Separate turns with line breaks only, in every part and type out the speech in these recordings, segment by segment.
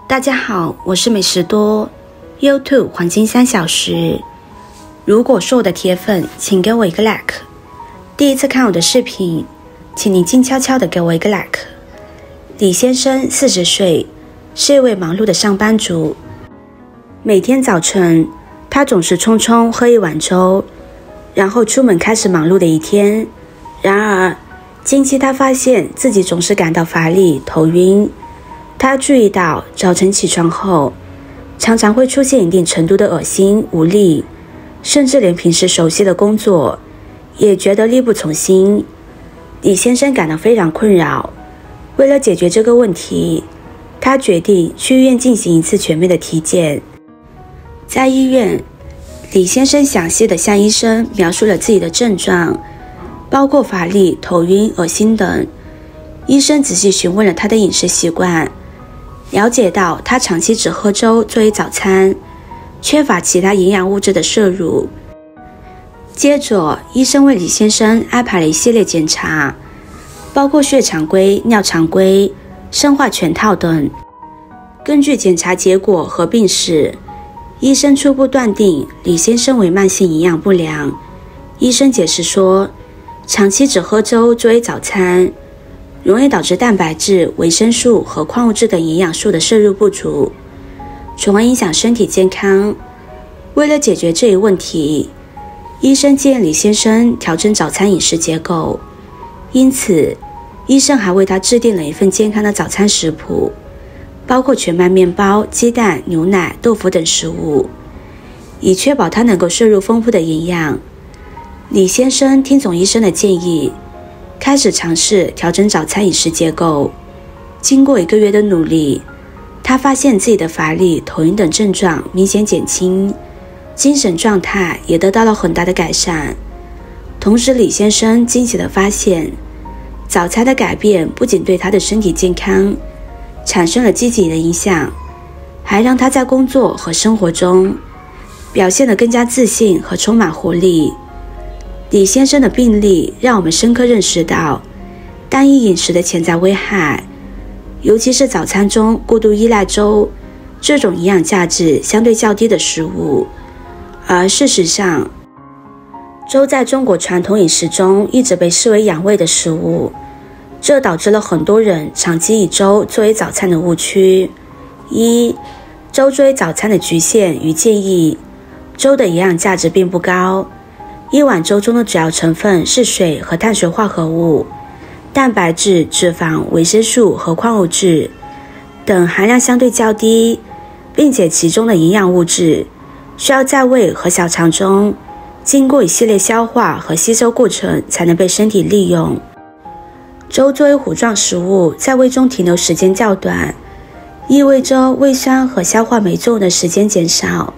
大家好，我是美食多 YouTube 黄金3小时。如果是我的铁粉，请给我一个 like。第一次看我的视频，请你静悄悄的给我一个 like。李先生40岁，是一位忙碌的上班族。每天早晨，他总是匆匆喝一碗粥，然后出门开始忙碌的一天。然而，近期他发现自己总是感到乏力、头晕。他注意到早晨起床后，常常会出现一定程度的恶心、无力，甚至连平时熟悉的工作也觉得力不从心。李先生感到非常困扰。为了解决这个问题，他决定去医院进行一次全面的体检。在医院，李先生详细地向医生描述了自己的症状，包括乏力、头晕、恶心等。医生仔细询问了他的饮食习惯，了解到他长期只喝粥作为早餐，缺乏其他营养物质的摄入。接着，医生为李先生安排了一系列检查，包括血常规、尿常规、生化全套等。根据检查结果和病史，医生初步断定李先生为慢性营养不良。医生解释说，长期只喝粥作为早餐，容易导致蛋白质、维生素和矿物质等营养素的摄入不足，从而影响身体健康。为了解决这一问题，医生建议李先生调整早餐饮食结构，因此医生还为他制定了一份健康的早餐食谱，包括全麦面包、鸡蛋、牛奶、豆腐等食物，以确保他能够摄入丰富的营养。李先生听从医生的建议，开始尝试调整早餐饮食结构。经过1个月的努力，他发现自己的乏力、头晕等症状明显减轻，精神状态也得到了很大的改善。同时，李先生惊喜地发现，早餐的改变不仅对他的身体健康产生了积极的影响，还让他在工作和生活中表现得更加自信和充满活力。李先生的病例让我们深刻认识到单一饮食的潜在危害，尤其是早餐中过度依赖粥这种营养价值相对较低的食物。而事实上，粥在中国传统饮食中一直被视为养胃的食物，这导致了很多人长期以粥作为早餐的误区。一、粥作为早餐的局限与建议。粥的营养价值并不高，一碗粥中的主要成分是水和碳水化合物，蛋白质、脂肪、维生素和矿物质等含量相对较低，并且其中的营养物质需要在胃和小肠中经过一系列消化和吸收过程才能被身体利用。粥作为糊状食物，在胃中停留时间较短，意味着胃酸和消化酶作用的时间减少，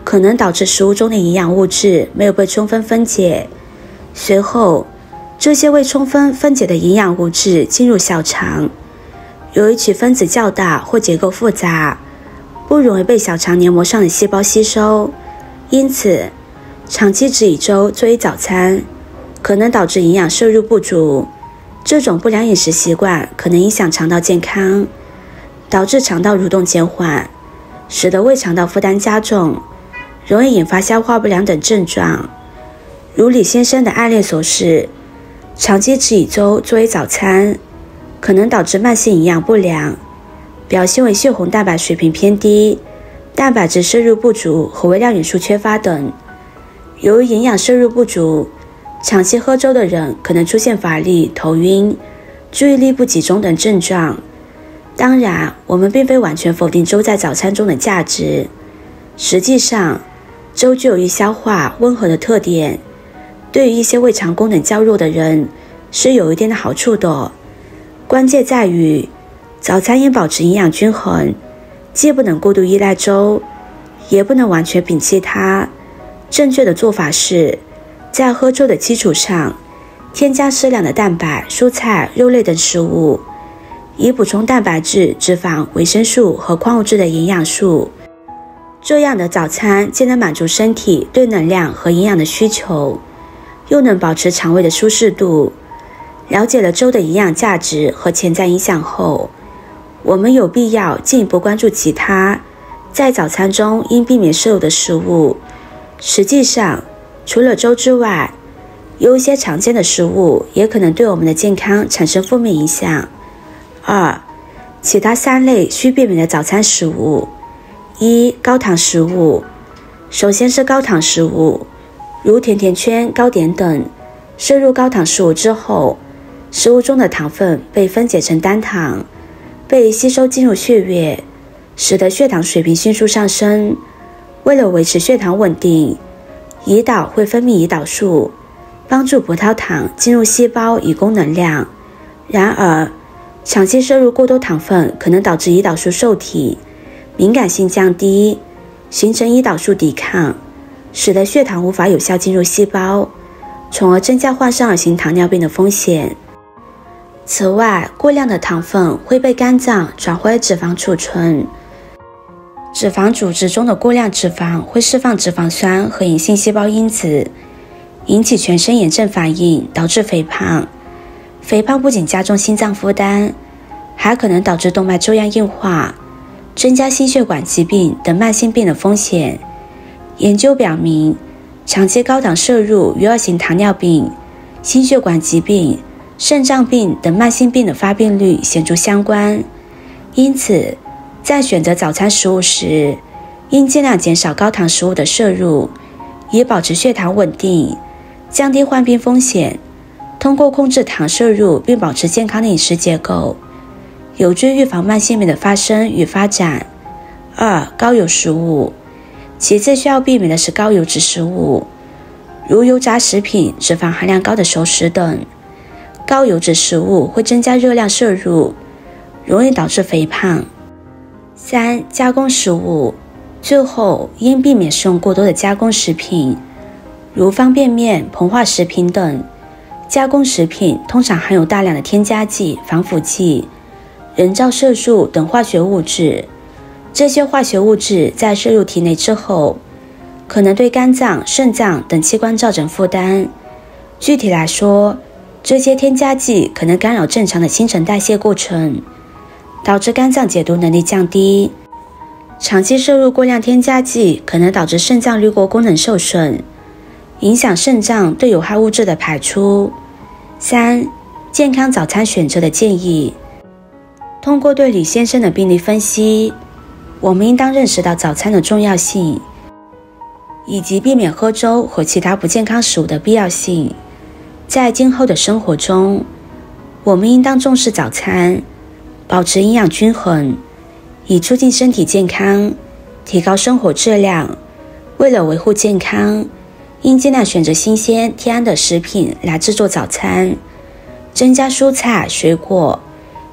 可能导致食物中的营养物质没有被充分分解。随后，这些未充分分解的营养物质进入小肠，由于其分子较大或结构复杂，不容易被小肠黏膜上的细胞吸收，因此长期只以粥作为早餐，可能导致营养摄入不足。这种不良饮食习惯可能影响肠道健康，导致肠道蠕动减缓，使得胃肠道负担加重，容易引发消化不良等症状。如李先生的案例所示，长期只以粥作为早餐，可能导致慢性营养不良，表现为血红蛋白水平偏低、蛋白质摄入不足和微量元素缺乏等。由于营养摄入不足，长期喝粥的人可能出现乏力、头晕、注意力不集中等症状。当然，我们并非完全否定粥在早餐中的价值。实际上，粥具有易消化、温和的特点，对于一些胃肠功能较弱的人是有一定的好处的。关键在于，早餐应保持营养均衡，既不能过度依赖粥，也不能完全摒弃它。正确的做法是，在喝粥的基础上，添加适量的蛋白、蔬菜、肉类等食物，以补充蛋白质、脂肪、维生素和矿物质的营养素。这样的早餐既能满足身体对能量和营养的需求，又能保持肠胃的舒适度。了解了粥的营养价值和潜在影响后，我们有必要进一步关注其他在早餐中应避免摄入的食物。实际上，除了粥之外，有一些常见的食物也可能对我们的健康产生负面影响。2、其他3类需避免的早餐食物。1、高糖食物。首先是高糖食物，如甜甜圈、糕点等。摄入高糖食物之后，食物中的糖分被分解成单糖，被吸收进入血液，使得血糖水平迅速上升。为了维持血糖稳定，胰岛会分泌胰岛素，帮助葡萄糖进入细胞以供能量。然而，长期摄入过多糖分可能导致胰岛素受体敏感性降低，形成胰岛素抵抗，使得血糖无法有效进入细胞，从而增加患上2型糖尿病的风险。此外，过量的糖分会被肝脏转化为脂肪储存，脂肪组织中的过量脂肪会释放脂肪酸和隐性细胞因子，引起全身炎症反应，导致肥胖。肥胖不仅加重心脏负担，还可能导致动脉粥样硬化，增加心血管疾病等慢性病的风险。研究表明，长期高糖摄入与2型糖尿病、心血管疾病、肾脏病等慢性病的发病率显著相关。因此，在选择早餐食物时，应尽量减少高糖食物的摄入，以保持血糖稳定，降低患病风险。通过控制糖摄入并保持健康的饮食结构，有助于预防慢性病的发生与发展。2、高油食物。其次需要避免的是高油脂食物，如油炸食品、脂肪含量高的熟食等。高油脂食物会增加热量摄入，容易导致肥胖。3、加工食物。最后，应避免食用过多的加工食品，如方便面、膨化食品等。加工食品通常含有大量的添加剂、防腐剂、人造色素等化学物质。这些化学物质在摄入体内之后，可能对肝脏、肾脏等器官造成负担。具体来说，这些添加剂可能干扰正常的新陈代谢过程，导致肝脏解毒能力降低。长期摄入过量添加剂可能导致肾脏滤过功能受损，影响肾脏对有害物质的排出。3、健康早餐选择的建议。通过对李先生的病例分析，我们应当认识到早餐的重要性，以及避免喝粥和其他不健康食物的必要性。在今后的生活中，我们应当重视早餐，保持营养均衡，以促进身体健康，提高生活质量。为了维护健康，应尽量选择新鲜、天然的食品来制作早餐，增加蔬菜、水果、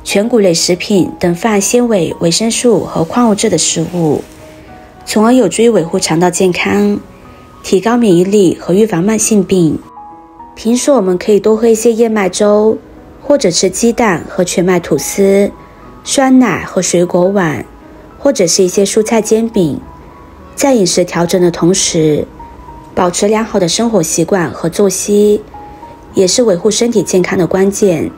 全谷类食品等富含纤维、维生素和矿物质的食物，从而有助于维护肠道健康，提高免疫力和预防慢性病。平时我们可以多喝一些燕麦粥，或者吃鸡蛋和全麦吐司、酸奶和水果碗，或者是一些蔬菜煎饼。在饮食调整的同时，保持良好的生活习惯和作息，也是维护身体健康的关键。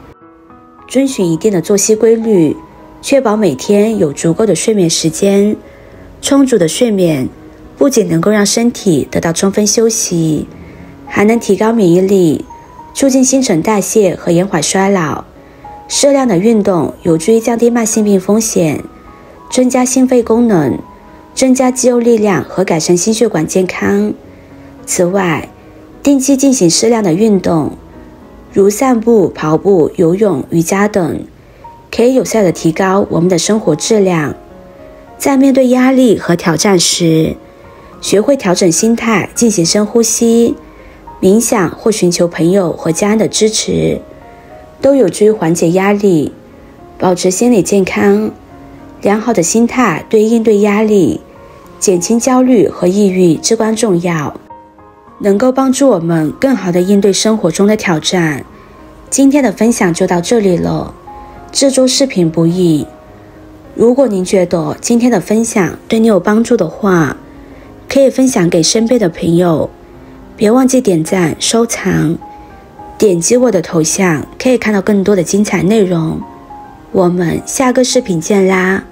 遵循一定的作息规律，确保每天有足够的睡眠时间。充足的睡眠不仅能够让身体得到充分休息，还能提高免疫力，促进新陈代谢和延缓衰老。适量的运动有助于降低慢性病风险，增加心肺功能，增加肌肉力量和改善心血管健康。此外，定期进行适量的运动，如散步、跑步、游泳、瑜伽等，可以有效地提高我们的生活质量。在面对压力和挑战时，学会调整心态，进行深呼吸、冥想或寻求朋友和家人的支持，都有助于缓解压力，保持心理健康。良好的心态对应对压力、减轻焦虑和抑郁至关重要，能够帮助我们更好地应对生活中的挑战。今天的分享就到这里了。制作视频不易，如果您觉得今天的分享对你有帮助的话，可以分享给身边的朋友，别忘记点赞、收藏，点击我的头像可以看到更多的精彩内容。我们下个视频见啦！